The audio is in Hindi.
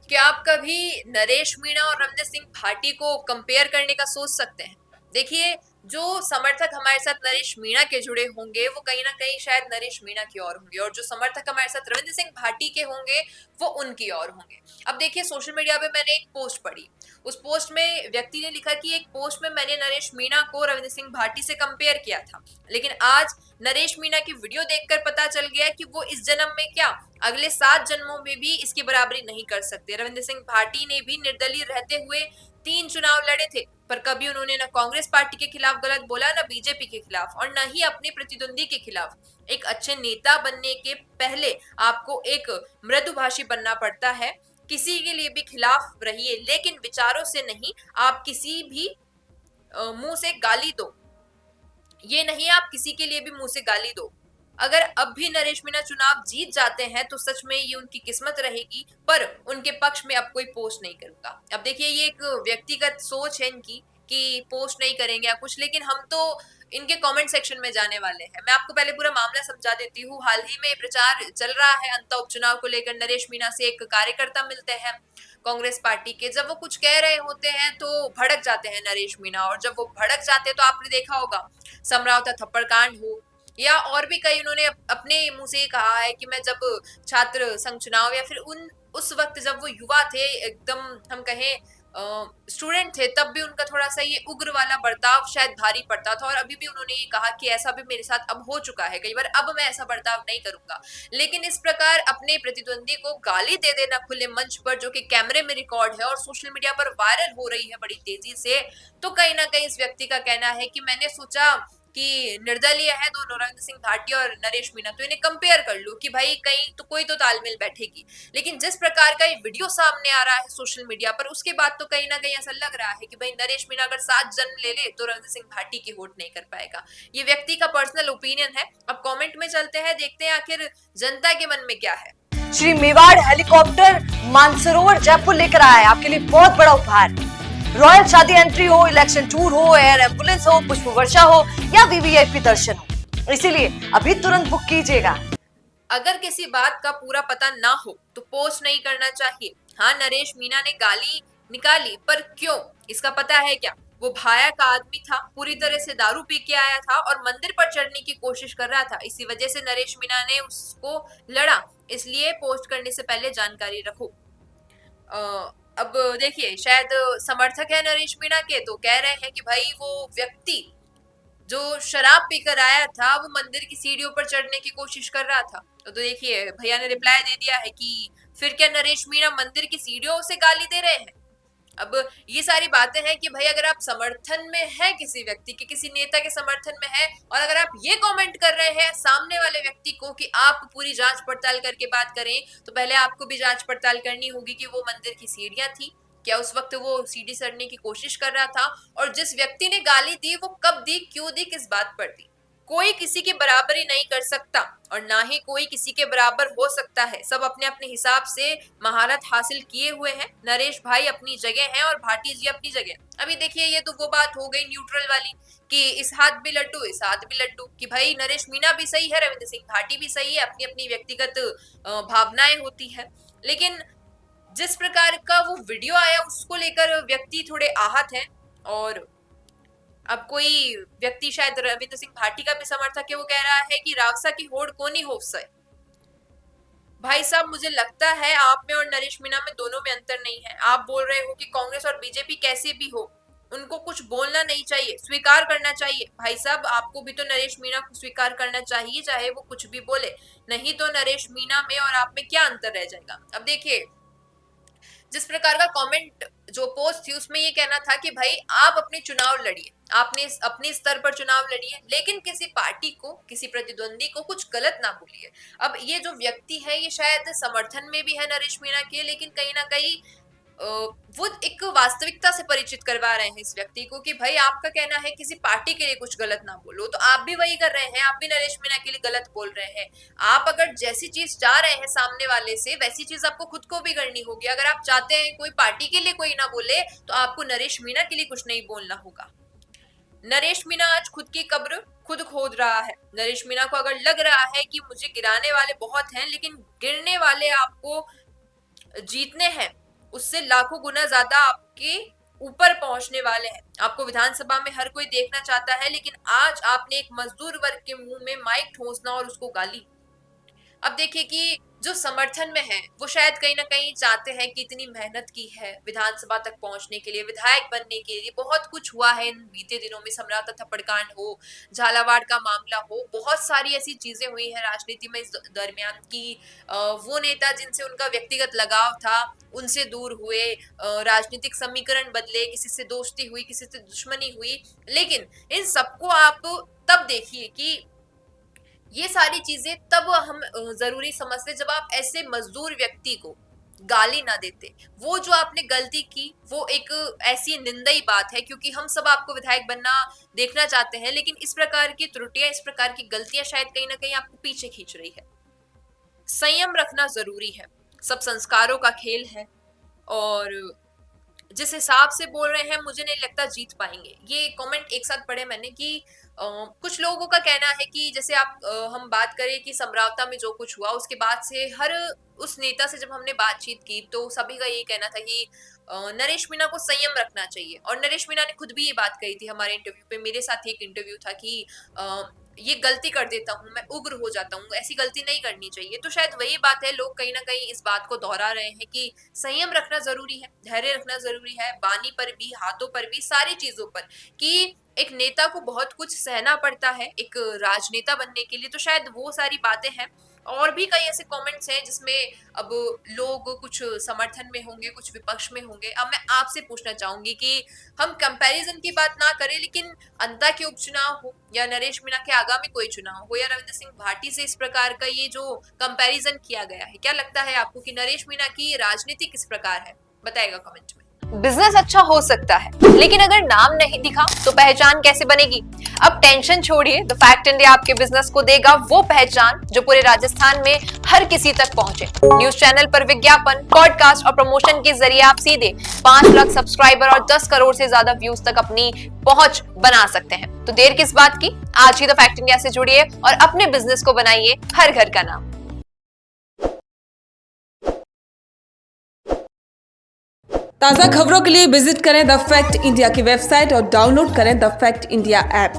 क्या आप कभी नरेश मीणा और रविंद्र सिंह भाटी को कंपेयर करने का सोच सकते हैं? देखिए, जो समर्थक हमारे साथ नरेश मीणा के जुड़े होंगे वो कहीं ना कहीं शायद नरेश मीणा की ओर होंगे, और जो समर्थक हमारे साथ रविंद्र सिंह भाटी के होंगे वो उनकी ओर होंगे। अब देखिए, सोशल मीडिया पे मैंने एक पोस्ट पढ़ी। उस पोस्ट में व्यक्ति ने लिखा कि एक पोस्ट में मैंने नरेश मीणा को रविंद्र सिंह भाटी से कंपेयर किया था, लेकिन आज नरेश मीणा की वीडियो देखकर पता चल गया कि वो इस जन्म में क्या, अगले 7 जन्मों में भी इसकी बराबरी नहीं कर सकते। रविंद्र सिंह भाटी ने भी निर्दलीय रहते हुए 3 चुनाव लड़े थे, पर कभी उन्होंने न कांग्रेस पार्टी के खिलाफ गलत बोला, न बीजेपी के खिलाफ, और न ही अपने प्रतिद्वंदी के खिलाफ। एक अच्छे नेता बनने के पहले आपको एक मृदुभाषी बनना पड़ता है। किसी के लिए भी खिलाफ रहिए, लेकिन विचारों से नहीं। आप किसी भी मुंह से गाली दो, ये नहीं आप किसी के लिए भी मुंह से गाली दो। अगर अब भी नरेश मीणा चुनाव जीत जाते हैं तो सच में ये उनकी किस्मत रहेगी, पर उनके पक्ष में अब कोई पोस्ट नहीं करूंगा। अब देखिए, ये एक व्यक्तिगत सोच है इनकी कि पोस्ट नहीं करेंगे या कुछ, लेकिन हम तो इनके कमेंट सेक्शन में जाने वाले हैं। मैं आपको पहले पूरा मामला समझा देती हूँ। हाल ही में प्रचार चल रहा है अंत उपचुनाव को लेकर। नरेश मीणा से एक कार्यकर्ता मिलते हैं कांग्रेस पार्टी के। जब वो कुछ कह रहे होते हैं तो भड़क जाते हैं नरेश मीणा, और जब वो भड़क जाते हैं तो आपने देखा होगा समरावता थप्पड़ कांड हो, या और भी कई, उन्होंने अपने मुंह से कहा है कि मैं जब छात्र संघ चुनाव या फिर उस वक्त जब वो युवा थे, एकदम हम कहें स्टूडेंट थे, तब भी उनका थोड़ा सा ये उग्र वाला बर्ताव शायद भारी पड़ता था। और अभी भी उन्होंने ये कहा कि ऐसा भी मेरे साथ अब हो चुका है कई बार, अब मैं ऐसा बर्ताव नहीं करूंगा। लेकिन इस प्रकार अपने प्रतिद्वंदी को गाली दे देना खुले मंच पर, जो कि कैमरे में रिकॉर्ड है और सोशल मीडिया पर वायरल हो रही है बड़ी तेजी से, तो कहीं ना कहीं इस व्यक्ति का कहना है कि मैंने सोचा कि निर्दलीय है दोनों, रविंद्र सिंह भाटी और नरेश मीणा, तो इन्हें कंपेयर कर लूं कि भाई कहीं तो कोई तो तालमेल बैठेगी। लेकिन जिस प्रकार का ये वीडियो सामने आ रहा है सोशल मीडिया पर, उसके बाद तो कहीं ना कहीं ऐसा लग रहा है कि भाई नरेश मीणा अगर 7 जन्म ले ले तो रविंद्र सिंह भाटी की वोट नहीं कर पाएगा। ये व्यक्ति का पर्सनल ओपिनियन है। अब कमेंट में चलते हैं, देखते हैं आखिर जनता के मन में क्या है। श्री मेवाड़ हेलीकॉप्टर मानसरोवर जयपुर लेकर आया है आपके लिए बहुत बड़ा उपहार। रॉयल शादी एंट्री हो, इलेक्शन टूर हो, एयर एम्बुलेंस हो, पुष्प वर्षा हो या वीवीआईपी दर्शन हो, इसीलिए अभी तुरंत बुक कीजिएगा। अगर किसी बात का पूरा पता ना हो तो पोस्ट नहीं करना चाहिए। हाँ, नरेश मीणा ने गाली निकाली, पर क्यों, इसका पता है क्या? वो भाया का आदमी था, पूरी तरह से दारू पी के आया था और मंदिर पर चढ़ने की कोशिश कर रहा था। इसी वजह से नरेश मीणा ने उसको लड़ा। इसलिए पोस्ट करने से पहले जानकारी रखो। अब देखिए, शायद समर्थक है नरेश मीणा के, तो कह रहे हैं कि भाई वो व्यक्ति जो शराब पीकर आया था वो मंदिर की सीढ़ियों पर चढ़ने की कोशिश कर रहा था। तो देखिए, भैया ने रिप्लाई दे दिया है कि फिर क्या नरेश मीणा मंदिर की सीढ़ियों से गाली दे रहे हैं? अब ये सारी बातें हैं कि भाई अगर आप समर्थन में है किसी व्यक्ति के, किसी नेता के समर्थन में है, और अगर आप ये कमेंट कर रहे हैं सामने वाले व्यक्ति को कि आप पूरी जांच पड़ताल करके बात करें, तो पहले आपको भी जांच पड़ताल करनी होगी कि वो मंदिर की सीढ़ियां थी, क्या उस वक्त वो सीढ़ी चढ़ने की कोशिश कर रहा था, और जिस व्यक्ति ने गाली दी वो कब दी, क्यों दी, किस बात पर दी। कोई किसी की बराबरी नहीं कर सकता और ना ही कोई किसी के बराबर हो सकता है। सब अपने अपने हिसाब से महारत हासिल किए हुए हैं। नरेश भाई अपनी जगह हैं और भाटी जी अपनी जगह। अभी देखिए, ये तो वो बात हो गई न्यूट्रल वाली कि इस हाथ भी लड्डू इस हाथ भी लड्डू, कि भाई नरेश मीणा भी सही है, रविंद्र सिंह भाटी भी सही है, अपनी अपनी व्यक्तिगत भावनाएं होती है। लेकिन जिस प्रकार का वो वीडियो आया उसको लेकर व्यक्ति थोड़े आहत हैं। और अब कोई व्यक्ति, शायद रविंद्र सिंह भाटी का भी समर्थक है, वो कह रहा है कि रावसा की होड़ कोनी होफसे। भाई साहब, मुझे लगता है आप में और नरेश मीणा में दोनों में अंतर नहीं है। आप बोल रहे हो कि कांग्रेस और बीजेपी कैसे भी हो, उनको कुछ बोलना नहीं चाहिए, स्वीकार करना चाहिए। भाई साहब, आपको भी तो नरेश मीणा को स्वीकार करना चाहिए, चाहे वो कुछ भी बोले। नहीं तो नरेश मीणा में और आप में क्या अंतर रह जाएगा। अब देखिए, जिस प्रकार का कमेंट, जो पोस्ट थी, उसमें ये कहना था कि भाई आप अपने चुनाव लड़िए, आपने अपने स्तर पर चुनाव लड़िए, लेकिन किसी पार्टी को, किसी प्रतिद्वंदी को कुछ गलत ना बोलिए। अब ये जो व्यक्ति है ये शायद समर्थन में भी है नरेश मीणा के, लेकिन कहीं ना कहीं वो एक वास्तविकता से परिचित करवा रहे हैं इस व्यक्ति को कि भाई आपका कहना है किसी पार्टी के लिए कुछ गलत ना बोलो, तो आप भी वही कर रहे हैं, आप भी नरेश मीणा के लिए गलत बोल रहे हैं। आप अगर जैसी चीज चाह रहे हैं सामने वाले से, वैसी चीज आपको खुद को भी करनी होगी। अगर आप चाहते हैं कोई पार्टी के लिए कोई ना बोले, तो आपको नरेश मीणा के लिए कुछ नहीं बोलना होगा। नरेश मीणा आज खुद की कब्र खुद खोद रहा है। नरेश मीणा को अगर लग रहा है कि मुझे गिराने वाले बहुत हैं, लेकिन गिरने वाले आपको जीतने हैं, उससे लाखों गुना ज्यादा आपके ऊपर पहुंचने वाले हैं। आपको विधानसभा में हर कोई देखना चाहता है, लेकिन आज आपने एक मजदूर वर्ग के मुंह में माइक ठोंसना और उसको गाली। अब देखिए कि जो समर्थन में है वो शायद कहीं ना कहीं चाहते हैं कि इतनी मेहनत की है विधानसभा तक पहुंचने के लिए, विधायक बनने के लिए, बहुत कुछ हुआ है इन बीते दिनों में, सम्राट थप्पड़ कांड हो, झालावाड़ का मामला हो, बहुत सारी ऐसी चीजें हुई हैं राजनीति में इस दरमियान की वो नेता जिनसे उनका व्यक्तिगत लगाव था उनसे दूर हुए, राजनीतिक समीकरण बदले, किसी से दोस्ती हुई, किसी से दुश्मनी हुई। लेकिन इन सबको आप तब देखिए कि ये सारी चीजें तब हम जरूरी समझते जब आप ऐसे मजदूर व्यक्ति को गाली ना देते। वो जो आपने गलती की वो एक ऐसी निंदनीय बात है, क्योंकि हम सब आपको विधायक बनना देखना चाहते हैं, लेकिन इस प्रकार की त्रुटियां, इस प्रकार की गलतियां शायद कहीं ना कहीं आपको पीछे खींच रही है। संयम रखना जरूरी है, सब संस्कारों का खेल है, और जिस हिसाब से बोल रहे हैं मुझे नहीं लगता जीत पाएंगे। ये कमेंट एक साथ पढ़े मैंने कि कुछ लोगों का कहना है कि जैसे हम बात करें कि समरावता में जो कुछ हुआ उसके बाद से हर उस नेता से जब हमने बातचीत की तो सभी का यही कहना था कि नरेश मीणा को संयम रखना चाहिए। और नरेश मीणा ने खुद भी ये बात कही थी हमारे इंटरव्यू पे, मेरे साथ ही एक इंटरव्यू था कि ये गलती कर देता हूँ, मैं उग्र हो जाता हूँ, ऐसी गलती नहीं करनी चाहिए। तो शायद वही बात है, लोग कहीं ना कहीं इस बात को दोहरा रहे हैं कि संयम रखना जरूरी है, धैर्य रखना जरूरी है, वाणी पर भी, हाथों पर भी, सारी चीजों पर, कि एक नेता को बहुत कुछ सहना पड़ता है एक राजनेता बनने के लिए। तो शायद वो सारी बातें हैं। और भी कई ऐसे कमेंट्स हैं जिसमें अब लोग कुछ समर्थन में होंगे, कुछ विपक्ष में होंगे। अब मैं आपसे पूछना चाहूंगी कि हम कंपैरिजन की बात ना करें, लेकिन अंता के उपचुनाव हो या नरेश मीणा के आगामी कोई चुनाव हो या रविंद्र सिंह भाटी से इस प्रकार का ये जो कंपैरिजन किया गया है, क्या लगता है आपको कि नरेश मीणा की राजनीति किस प्रकार है? बताएगा कमेंट में। बिजनेस अच्छा हो सकता है, लेकिन अगर नाम नहीं दिखा तो पहचान कैसे बनेगी? अब टेंशन छोड़िए, द फैक्ट इंडिया आपके बिजनेस को देगा वो पहचान जो पूरे राजस्थान में हर किसी तक पहुंचे। न्यूज चैनल पर विज्ञापन, पॉडकास्ट और प्रमोशन के जरिए आप सीधे 5 लाख सब्सक्राइबर और 10 करोड़ से ज्यादा व्यूज तक अपनी पहुंच बना सकते हैं। तो देर किस बात की, आज ही द फैक्ट इंडिया से जुड़िए और अपने बिजनेस को बनाइए हर घर का नाम। ताज़ा खबरों के लिए विजिट करें द फैक्ट इंडिया की वेबसाइट और डाउनलोड करें द फैक्ट इंडिया ऐप।